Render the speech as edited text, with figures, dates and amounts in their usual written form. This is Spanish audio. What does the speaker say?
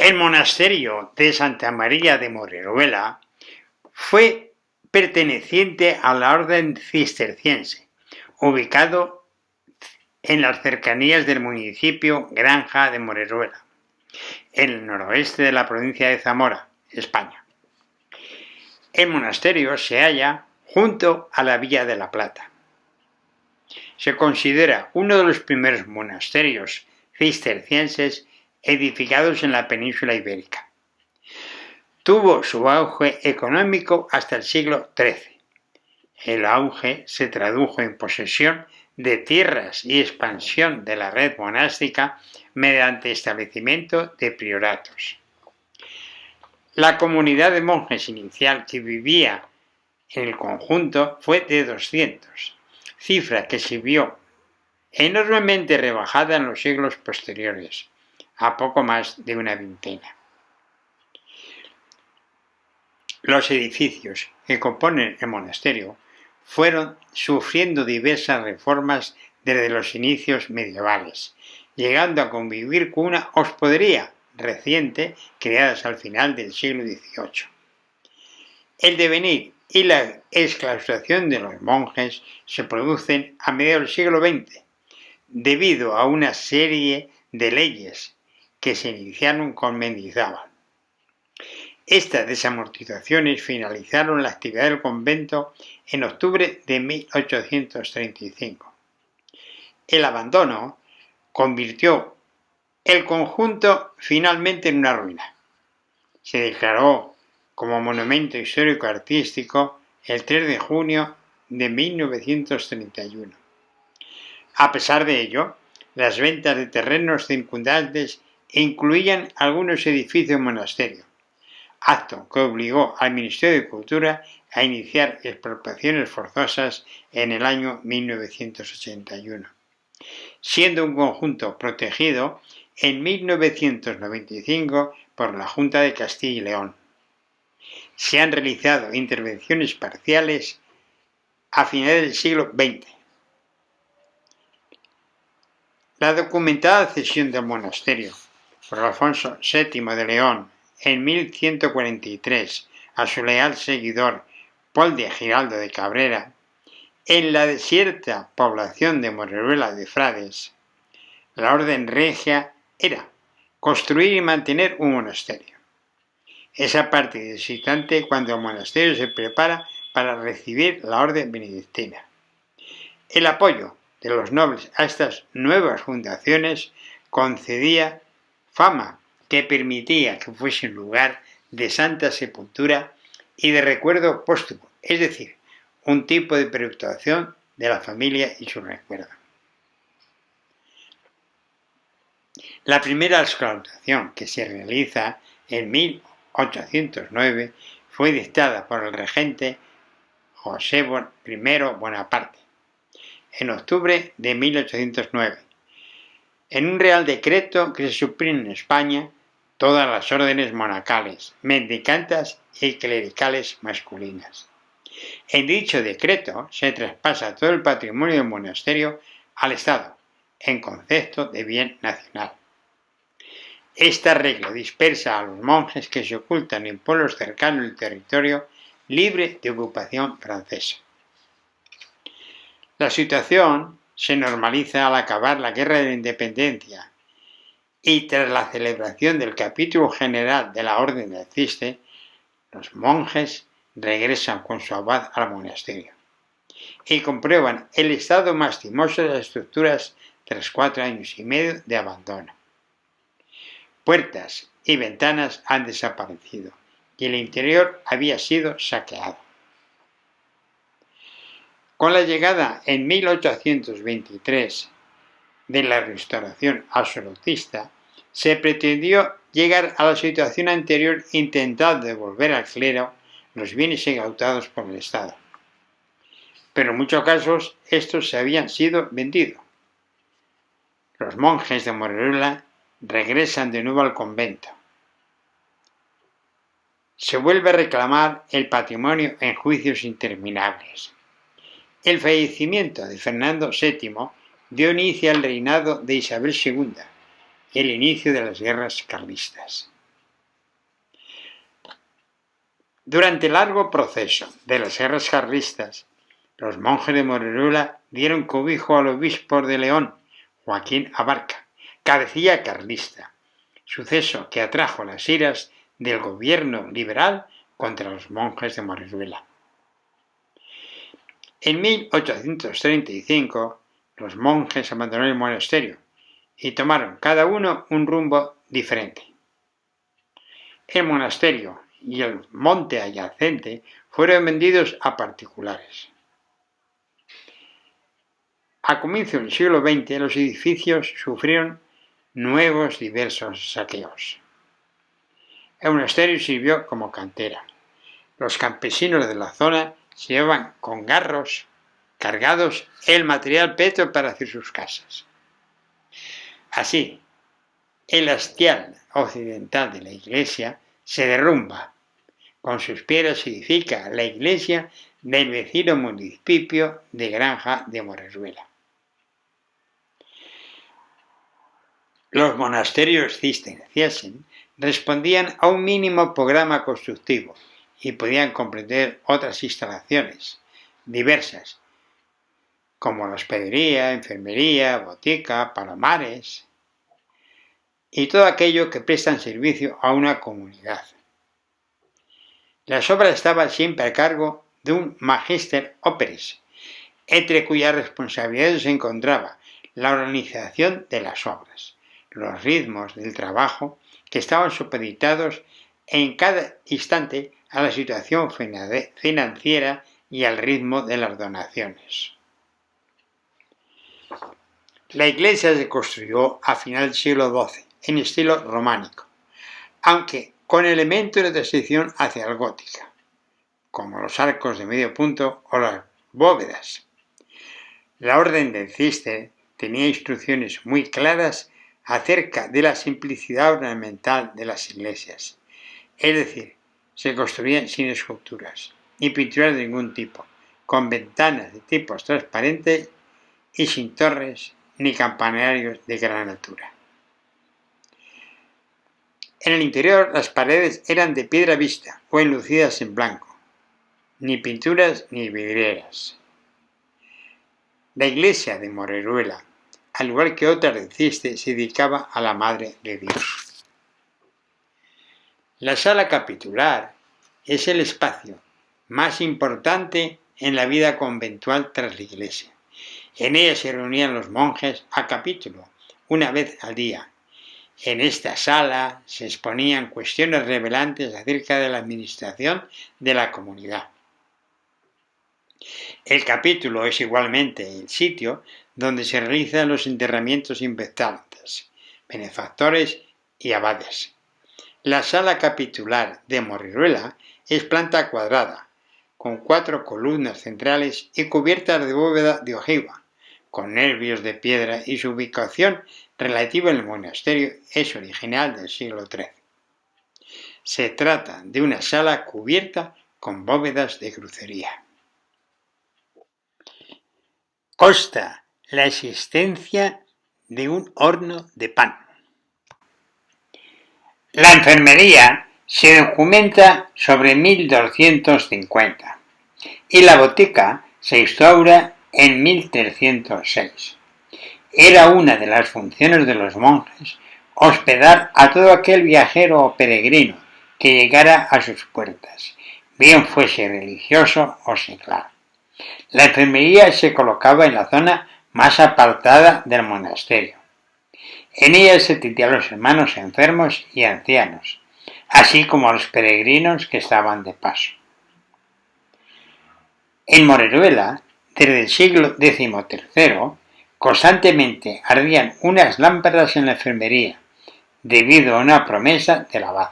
El monasterio de Santa María de Moreruela fue perteneciente a la orden cisterciense, ubicado en las cercanías del municipio Granja de Moreruela, en el noroeste de la provincia de Zamora, España. El monasterio se halla junto a la Villa de la Plata. Se considera uno de los primeros monasterios cistercienses edificados en la península ibérica. Tuvo su auge económico hasta el siglo XIII. El auge se tradujo en posesión de tierras y expansión de la red monástica mediante establecimiento de prioratos. La comunidad de monjes inicial que vivía en el conjunto fue de 200, cifra que se vio enormemente rebajada en los siglos posteriores, a poco más de una veintena. Los edificios que componen el monasterio fueron sufriendo diversas reformas desde los inicios medievales, llegando a convivir con una hospedería reciente creada al final del siglo XVIII. El devenir y la exclaustración de los monjes se producen a mediados del siglo XX, debido a una serie de leyes que se iniciaron con Mendizábal. Estas desamortizaciones finalizaron la actividad del convento en octubre de 1835. El abandono convirtió el conjunto finalmente en una ruina. Se declaró como monumento histórico-artístico el 3 de junio de 1931. A pesar de ello, las ventas de terrenos circundantes incluían algunos edificios monasterios, acto que obligó al Ministerio de Cultura a iniciar expropiaciones forzosas en el año 1981, siendo un conjunto protegido en 1995 por la Junta de Castilla y León. Se han realizado intervenciones parciales a finales del siglo XX. La documentada cesión del monasterio por Alfonso VII de León en 1143 a su leal seguidor Paul de Giraldo de Cabrera, en la desierta población de Moreruela de Frades, la orden regia era construir y mantener un monasterio. Es a partir de ese instante cuando el monasterio se prepara para recibir la orden benedictina. El apoyo de los nobles a estas nuevas fundaciones concedía fama que permitía que fuesen lugar de santa sepultura y de recuerdo póstumo, es decir, un tipo de perpetuación de la familia y su recuerdo. La primera exclaustración, que se realiza en 1809, fue dictada por el regente José I Bonaparte en octubre de 1809, en un real decreto que se suprime en España todas las órdenes monacales, mendicantas y clericales masculinas. En dicho decreto se traspasa todo el patrimonio del monasterio al Estado, en concepto de bien nacional. Esta regla dispersa a los monjes que se ocultan en pueblos cercanos del territorio libre de ocupación francesa. La situación se normaliza al acabar la Guerra de la Independencia y tras la celebración del capítulo general de la Orden del Cister, los monjes regresan con su abad al monasterio y comprueban el estado más lastimoso de las estructuras tras 4 años y medio de abandono. Puertas y ventanas han desaparecido y el interior había sido saqueado. Con la llegada en 1823 de la restauración absolutista, se pretendió llegar a la situación anterior intentando devolver al clero los bienes incautados por el Estado. Pero en muchos casos estos se habían sido vendidos. Los monjes de Moreruela regresan de nuevo al convento. Se vuelve a reclamar el patrimonio en juicios interminables. El fallecimiento de Fernando VII dio inicio al reinado de Isabel II y el inicio de las guerras carlistas. Durante el largo proceso de las guerras carlistas, los monjes de Moreruela dieron cobijo al obispo de León, Joaquín Abarca, cabecilla carlista, suceso que atrajo las iras del gobierno liberal contra los monjes de Moreruela. En 1835, los monjes abandonaron el monasterio y tomaron cada uno un rumbo diferente. El monasterio y el monte adyacente fueron vendidos a particulares. A comienzos del siglo XX, los edificios sufrieron nuevos diversos saqueos. El monasterio sirvió como cantera. Los campesinos de la zona se llevaban con carros cargados el material petro para hacer sus casas. Así, el hastial occidental de la iglesia se derrumba. Con sus piedras se edifica la iglesia del vecino municipio de Granja de Moreruela. Los monasterios cistercienses respondían a un mínimo programa constructivo y podían comprender otras instalaciones diversas, como la hospedería, enfermería, botica, palomares y todo aquello que prestan servicio a una comunidad. Las obras estaban siempre a cargo de un magister operis, entre cuyas responsabilidades se encontraba la organización de las obras, los ritmos del trabajo que estaban supeditados en cada instante a la situación financiera y al ritmo de las donaciones. La iglesia se construyó a final del siglo XII en estilo románico, aunque con elementos de transición hacia la gótica, como los arcos de medio punto o las bóvedas. La orden del Cister tenía instrucciones muy claras acerca de la simplicidad ornamental de las iglesias, es decir, se construían sin esculturas ni pinturas de ningún tipo, con ventanas de tipos transparentes y sin torres ni campanarios de gran altura. En el interior las paredes eran de piedra vista o enlucidas en blanco, ni pinturas ni vidrieras. La iglesia de Moreruela, al igual que otras del Cister, se dedicaba a la Madre de Dios. La sala capitular es el espacio más importante en la vida conventual tras la iglesia. En ella se reunían los monjes a capítulo, una vez al día. En esta sala se exponían cuestiones revelantes acerca de la administración de la comunidad. El capítulo es igualmente el sitio donde se realizan los enterramientos importantes, benefactores y abades. La sala capitular de Moreruela es planta cuadrada, con 4 columnas centrales y cubiertas de bóveda de ojiva, con nervios de piedra, y su ubicación relativa en el monasterio es original del siglo XIII. Se trata de una sala cubierta con bóvedas de crucería. Consta la existencia de un horno de pan. La enfermería se documenta sobre 1250 y la botica se instaura en 1306. Era una de las funciones de los monjes hospedar a todo aquel viajero o peregrino que llegara a sus puertas, bien fuese religioso o secular. La enfermería se colocaba en la zona más apartada del monasterio. En ella se atendía a los hermanos enfermos y ancianos, así como a los peregrinos que estaban de paso. En Moreruela, desde el siglo XIII, constantemente ardían unas lámparas en la enfermería, debido a una promesa del abad.